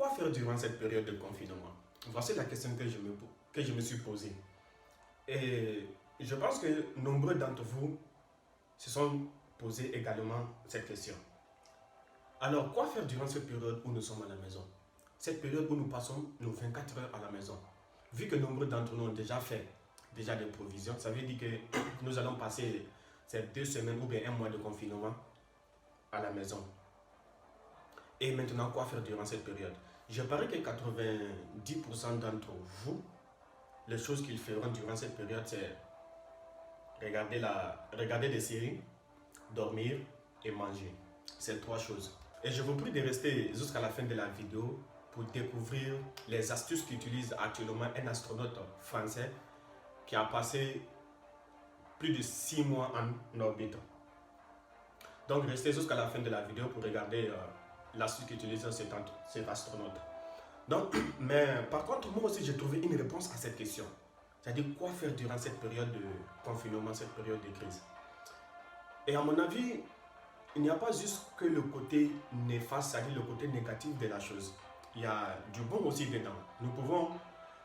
quoi faire durant cette période de confinement? Voici la question que je me suis posée. Et je pense que nombreux d'entre vous se sont posés également cette question. Alors, quoi faire durant cette période où nous sommes à la maison? Cette période où nous passons nos 24 heures à la maison. Vu que nombreux d'entre nous ont déjà fait des provisions, ça veut dire que nous allons passer ces 2 semaines ou bien un mois de confinement à la maison. Et maintenant, quoi faire durant cette période? Je parie que 90% d'entre vous, les choses qu'ils feront durant cette période, c'est regarder des séries, dormir et manger. C'est 3 choses. Et je vous prie de rester jusqu'à la fin de la vidéo pour découvrir les astuces qu'utilise actuellement un astronaute français qui a passé plus de 6 mois en orbite. Donc restez jusqu'à la fin de la vidéo pour regarder l'astuce qu'utilise cet astronaute. Donc, mais par contre, moi aussi j'ai trouvé une réponse à cette question. C'est-à-dire quoi faire durant cette période de confinement, cette période de crise. Et à mon avis, il n'y a pas juste que le côté néfaste, c'est-à-dire le côté négatif de la chose. Il y a du bon aussi dedans. Nous pouvons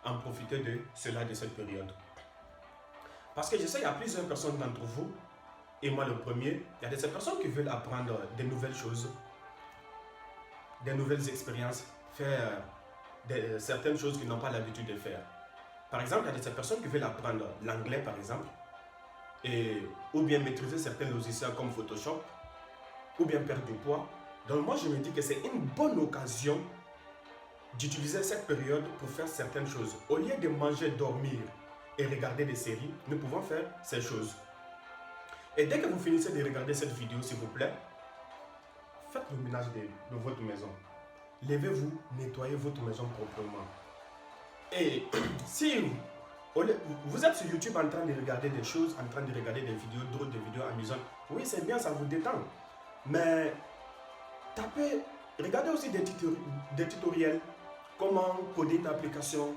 en profiter de cela, de cette période. Parce que je sais qu'il y a plusieurs personnes d'entre vous, et moi le premier, il y a des personnes qui veulent apprendre des nouvelles choses, des nouvelles expériences, faire certaines choses qu'ils n'ont pas l'habitude de faire. Par exemple, il y a des personnes qui veulent apprendre l'anglais par exemple, ou bien maîtriser certains logiciels comme Photoshop, ou bien perdre du poids. Donc moi je me dis que c'est une bonne occasion d'utiliser cette période pour faire certaines choses. Au lieu de manger, dormir et regarder des séries, nous pouvons faire ces choses. Et dès que vous finissez de regarder cette vidéo, s'il vous plaît, faites le ménage de votre maison. Levez-vous, nettoyez votre maison proprement. Et si vous êtes sur YouTube en train de regarder des choses, en train de regarder des vidéos, d'autres vidéos amusantes, oui c'est bien, ça vous détend. Mais regardez aussi des tutoriels, comment coder une application,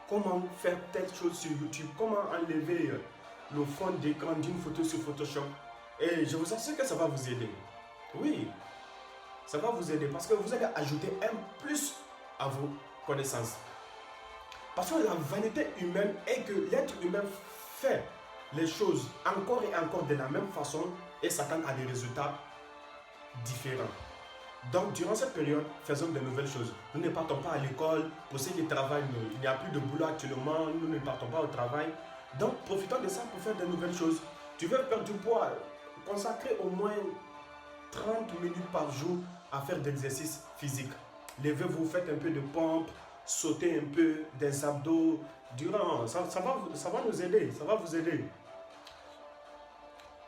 comment faire telle chose sur YouTube, comment enlever le fond d'écran d'une photo sur Photoshop. Et je vous assure que ça va vous aider. Oui, ça va vous aider parce que vous allez ajouter un plus à vos connaissances. Parce que la vanité humaine est que l'être humain fait les choses encore et encore de la même façon et s'attend à des résultats différents. Donc, durant cette période, faisons de nouvelles choses. Nous ne partons pas à l'école. Pour ceux qui travaillent, il n'y a plus de boulot actuellement. Nous ne partons pas au travail. Donc, profitons de ça pour faire de nouvelles choses. Tu veux perdre du poids, consacrer au moins 30 minutes par jour à faire d'exercices physiques. Levez-vous, faites un peu de pompe, sautez un peu, des abdos. Ça va nous aider, ça va vous aider.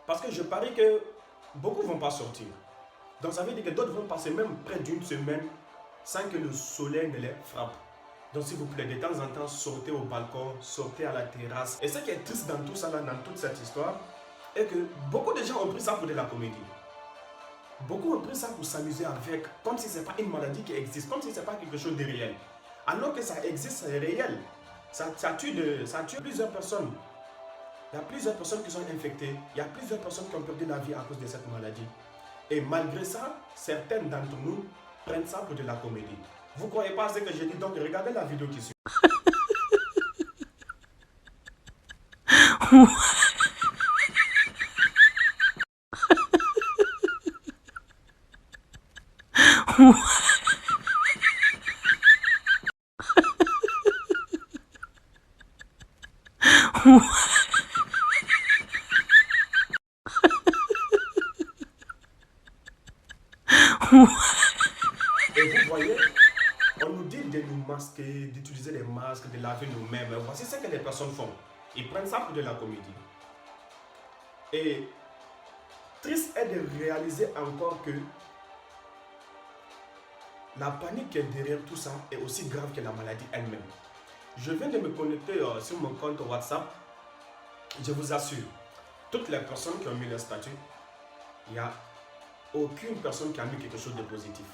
Parce que je parie que beaucoup ne vont pas sortir. Donc ça veut dire que d'autres vont passer même près d'une semaine sans que le soleil ne les frappe. Donc s'il vous plaît, de temps en temps, sortez au balcon, sortez à la terrasse. Et ce qui est triste dans tout ça, dans toute cette histoire, est que beaucoup de gens ont pris ça pour de la comédie. Beaucoup ont pris ça pour s'amuser avec, comme si ce n'est pas une maladie qui existe, comme si ce n'est pas quelque chose de réel. Alors que ça existe, c'est réel. Ça tue plusieurs personnes. Il y a plusieurs personnes qui sont infectées. Il y a plusieurs personnes qui ont perdu la vie à cause de cette maladie. Et malgré ça, certaines d'entre nous prennent ça pour de la comédie. Vous ne croyez pas ce que je dis, donc regardez la vidéo qui suit. Et vous voyez, on nous dit de nous masquer, d'utiliser des masques, de laver nos mains. Mais voici ce que les personnes font. Ils prennent ça pour de la comédie. Et triste est de réaliser encore que la panique qui est derrière tout ça est aussi grave que la maladie elle-même. Je viens de me connecter sur mon compte WhatsApp. Je vous assure, toutes les personnes qui ont mis leur statut, il n'y a aucune personne qui a mis quelque chose de positif.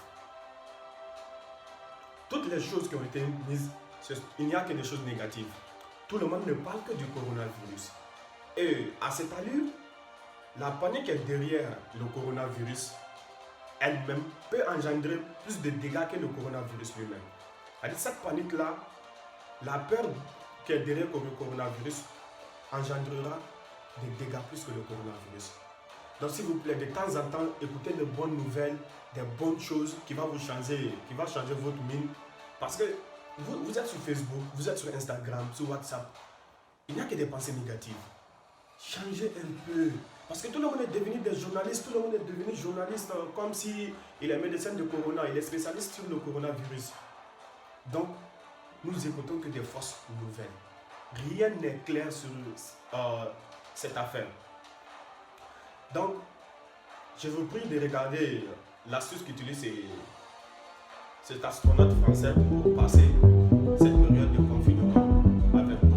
Toutes les choses qui ont été mises, il n'y a que des choses négatives. Tout le monde ne parle que du coronavirus. Et à cette allure, la panique est derrière le coronavirus elle-même peut engendrer plus de dégâts que le coronavirus lui-même. C'est-à-dire cette panique-là, la peur qui est derrière le coronavirus engendrera des dégâts plus que le coronavirus. Donc s'il vous plaît, de temps en temps, écoutez de bonnes nouvelles, des bonnes choses qui vont changer votre mine. Parce que vous êtes sur Facebook, vous êtes sur Instagram, sur WhatsApp. Il n'y a que des pensées négatives. Changez un peu. Parce que tout le monde est devenu des journalistes, tout le monde est devenu journaliste comme si il est médecin de corona, il est spécialiste sur le coronavirus. Donc, nous écoutons que des fausses nouvelles. Rien n'est clair sur cette affaire. Donc, je vous prie de regarder l'astuce qu'utilise cet astronaute français pour passer cette période de confinement avec nous.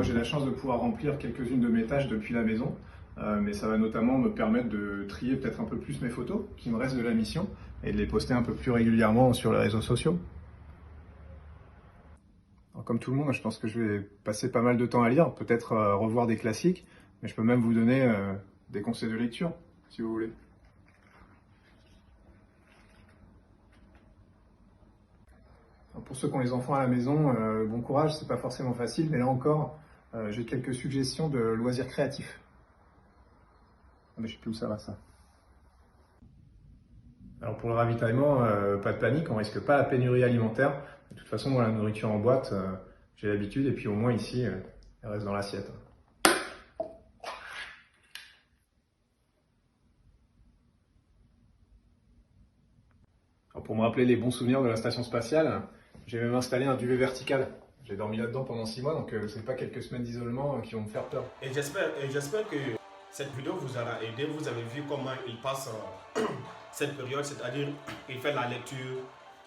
J'ai la chance de pouvoir remplir quelques-unes de mes tâches depuis la maison, mais ça va notamment me permettre de trier peut-être un peu plus mes photos qui me restent de la mission et de les poster un peu plus régulièrement sur les réseaux sociaux. Alors, comme tout le monde, je pense que je vais passer pas mal de temps à lire, peut-être revoir des classiques, mais je peux même vous donner des conseils de lecture, si vous voulez. Alors, pour ceux qui ont les enfants à la maison, bon courage, c'est pas forcément facile, mais là encore, j'ai quelques suggestions de loisirs créatifs. Ah, mais je sais plus où ça va, ça. Alors pour le ravitaillement, pas de panique, on risque pas la pénurie alimentaire. De toute façon, moi, la nourriture en boîte, j'ai l'habitude, et puis au moins ici, elle reste dans l'assiette. Alors pour me rappeler les bons souvenirs de la station spatiale, j'ai même installé un duvet vertical. J'ai dormi là-dedans pendant 6 mois, donc c'est pas quelques semaines d'isolement qui vont me faire peur. Et j'espère que cette vidéo vous aura aidé. Vous avez vu comment il passe cette période, c'est-à-dire il fait la lecture,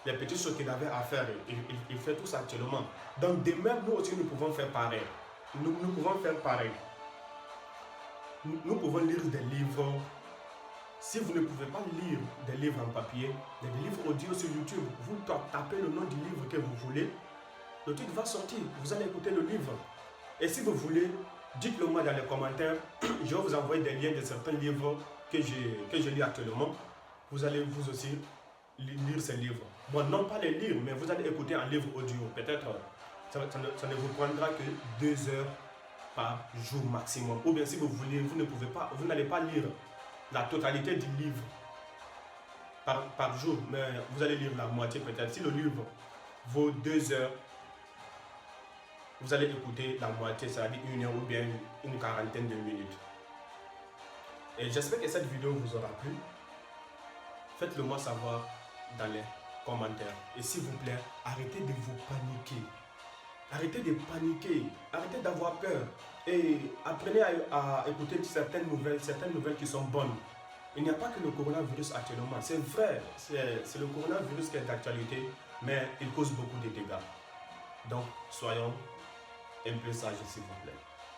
les petites choses qu'il avait à faire, il fait tout ça actuellement. Donc demain, nous aussi, nous pouvons faire pareil. Nous pouvons faire pareil. Nous pouvons lire des livres. Si vous ne pouvez pas lire des livres en papier, des livres audio sur YouTube, vous tapez le nom du livre que vous voulez. Le titre va sortir, vous allez écouter le livre. Et si vous voulez, dites-le moi dans les commentaires. Je vais vous envoyer des liens de certains livres que je lis actuellement. Vous allez vous aussi lire ces livres. Bon, non pas les lire, mais vous allez écouter un livre audio. Peut-être ça ne vous prendra que 2 heures par jour maximum. Ou bien si vous voulez, vous n'allez pas lire la totalité du livre par jour, mais vous allez lire la moitié peut-être. Si le livre vaut 2 heures, vous allez écouter la moitié, c'est-à-dire 1 heure ou bien une quarantaine de minutes. Et j'espère que cette vidéo vous aura plu. Faites-le moi savoir dans les commentaires. Et s'il vous plaît, arrêtez de vous paniquer. Arrêtez de paniquer, arrêtez d'avoir peur. Et apprenez à écouter certaines nouvelles qui sont bonnes. Il n'y a pas que le coronavirus actuellement. C'est vrai, c'est le coronavirus qui est d'actualité, mais il cause beaucoup de dégâts. Donc, soyons un peu sages, s'il vous plaît.